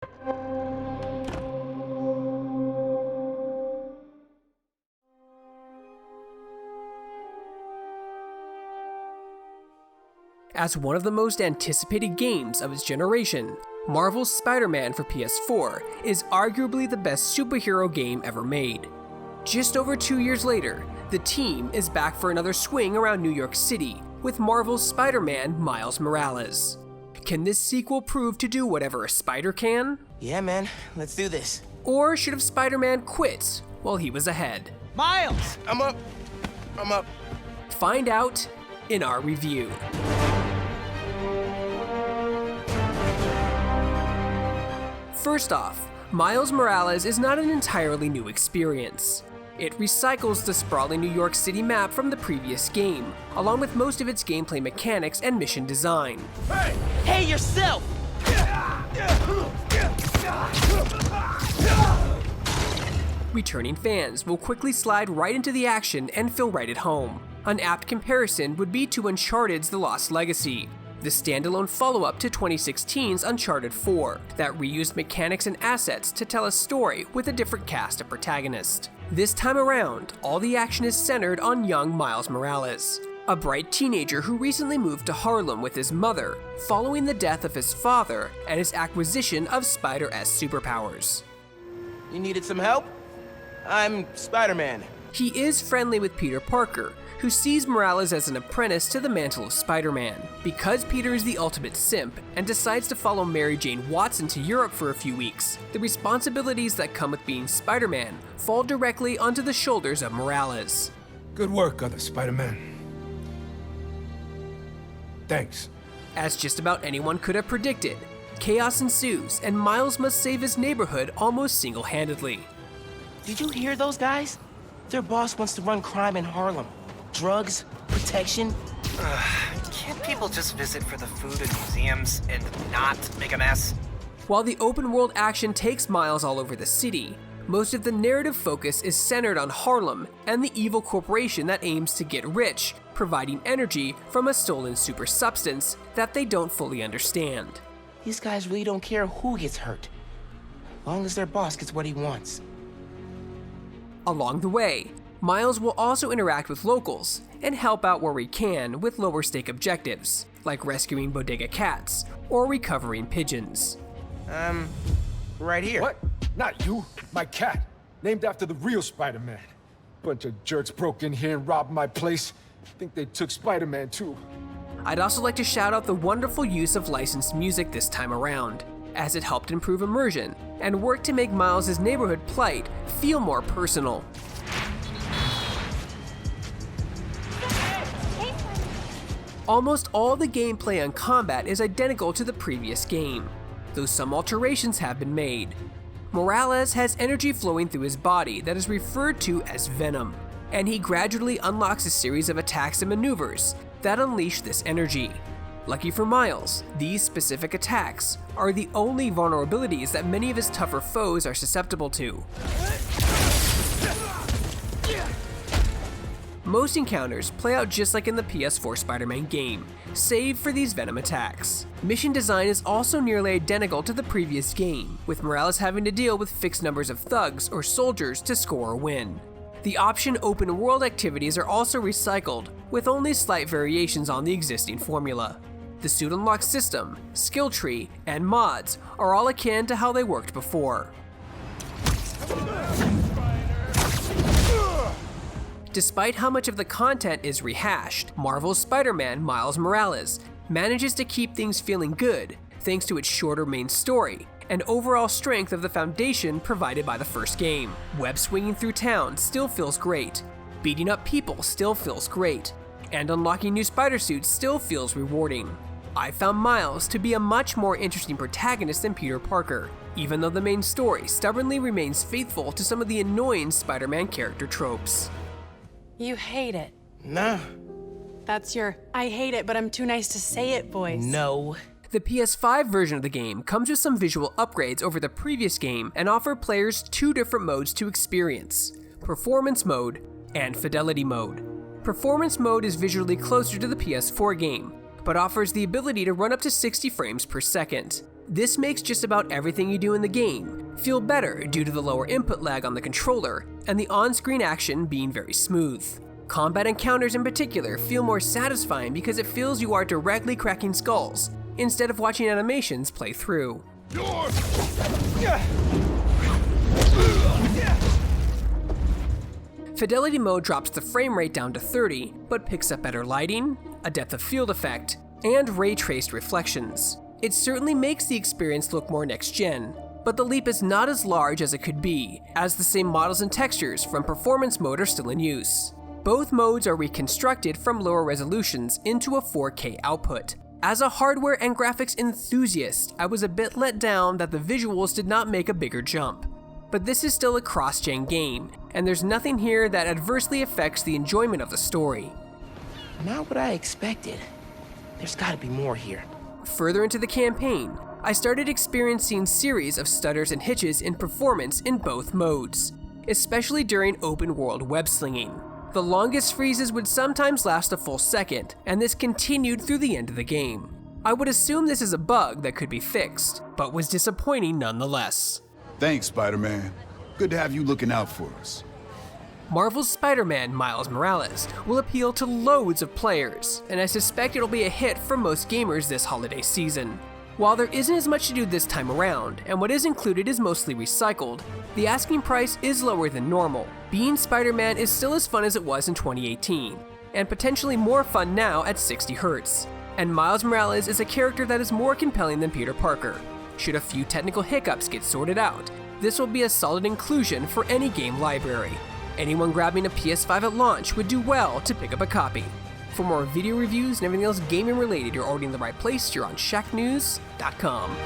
As one of the most anticipated games of its generation, Marvel's Spider-Man for PS4 is arguably the best superhero game ever made. Just over 2 years later, the team is back for another swing around New York City with Marvel's Spider-Man Miles Morales. Can this sequel prove to do whatever a spider can? Yeah, man, let's do this. Or should have Spider-Man quit while he was ahead? Miles! I'm up. Find out in our review. First off, Miles Morales is not an entirely new experience. It recycles the sprawling New York City map from the previous game, along with most of its gameplay mechanics and mission design. Hey, yourself! Returning fans will quickly slide right into the action and feel right at home. An apt comparison would be to Uncharted's The Lost Legacy, the standalone follow-up to 2016's Uncharted 4, that reused mechanics and assets to tell a story with a different cast of protagonists. This time around, all the action is centered on young Miles Morales, a bright teenager who recently moved to Harlem with his mother, following the death of his father and his acquisition of Spider-S superpowers. You needed some help? I'm Spider-Man. He is friendly with Peter Parker, who sees Morales as an apprentice to the mantle of Spider-Man. Because Peter is the ultimate simp and decides to follow Mary Jane Watson to Europe for a few weeks, the responsibilities that come with being Spider-Man fall directly onto the shoulders of Morales. Good work, other Spider-Man. Thanks. As just about anyone could have predicted, chaos ensues and Miles must save his neighborhood almost single-handedly. Did you hear those guys? Their boss wants to run crime in Harlem. Drugs, protection. Can't people just visit for the food and museums and not make a mess? While the open world action takes Miles all over the city, most of the narrative focus is centered on Harlem and the evil corporation that aims to get rich, providing energy from a stolen super substance that they don't fully understand. These guys really don't care who gets hurt, as long as their boss gets what he wants. Along the way, Miles will also interact with locals and help out where he can with lower stake objectives, like rescuing bodega cats or recovering pigeons. Right here. What? Not you. My cat. Named after the real Spider-Man. Bunch of jerks broke in here and robbed my place. Think they took Spider-Man too. I'd also like to shout out the wonderful use of licensed music this time around, as it helped improve immersion and worked to make Miles' neighborhood plight feel more personal. Almost all the gameplay and combat is identical to the previous game, though some alterations have been made. Morales has energy flowing through his body that is referred to as venom, and he gradually unlocks a series of attacks and maneuvers that unleash this energy. Lucky for Miles, these specific attacks are the only vulnerabilities that many of his tougher foes are susceptible to. Most encounters play out just like in the PS4 Spider-Man game, save for these venom attacks. Mission design is also nearly identical to the previous game, with Morales having to deal with fixed numbers of thugs or soldiers to score a win. The option open world activities are also recycled, with only slight variations on the existing formula. The suit unlock system, skill tree, and mods are all akin to how they worked before. Despite how much of the content is rehashed, Marvel's Spider-Man Miles Morales manages to keep things feeling good thanks to its shorter main story and overall strength of the foundation provided by the first game. Web swinging through town still feels great, beating up people still feels great, and unlocking new spider suits still feels rewarding. I found Miles to be a much more interesting protagonist than Peter Parker, even though the main story stubbornly remains faithful to some of the annoying Spider-Man character tropes. You hate it. Nah. That's your I hate it, but I'm too nice to say it voice. No. The PS5 version of the game comes with some visual upgrades over the previous game and offer players two different modes to experience: Performance Mode and Fidelity Mode. Performance Mode is visually closer to the PS4 game, but offers the ability to run up to 60 frames per second. This makes just about everything you do in the game feel better due to the lower input lag on the controller and the on-screen action being very smooth. Combat encounters in particular feel more satisfying because it feels you are directly cracking skulls instead of watching animations play through. Fidelity mode drops the frame rate down to 30, but picks up better lighting, a depth of field effect, and ray-traced reflections. It certainly makes the experience look more next-gen, but the leap is not as large as it could be, as the same models and textures from performance mode are still in use. Both modes are reconstructed from lower resolutions into a 4K output. As a hardware and graphics enthusiast, I was a bit let down that the visuals did not make a bigger jump. But this is still a cross-gen game, and there's nothing here that adversely affects the enjoyment of the story. Not what I expected. There's gotta be more here. Further into the campaign, I started experiencing series of stutters and hitches in performance in both modes, especially during open-world web-slinging. The longest freezes would sometimes last a full second, and this continued through the end of the game. I would assume this is a bug that could be fixed, but was disappointing nonetheless. Thanks, Spider-Man. Good to have you looking out for us. Marvel's Spider-Man Miles Morales will appeal to loads of players, and I suspect it'll be a hit for most gamers this holiday season. While there isn't as much to do this time around, and what is included is mostly recycled, the asking price is lower than normal. Being Spider-Man is still as fun as it was in 2018, and potentially more fun now at 60 Hz. And Miles Morales is a character that is more compelling than Peter Parker. Should a few technical hiccups get sorted out, this will be a solid inclusion for any game library. Anyone grabbing a PS5 at launch would do well to pick up a copy. For more video reviews and everything else gaming related, you're already in the right place. You're on Shacknews.com.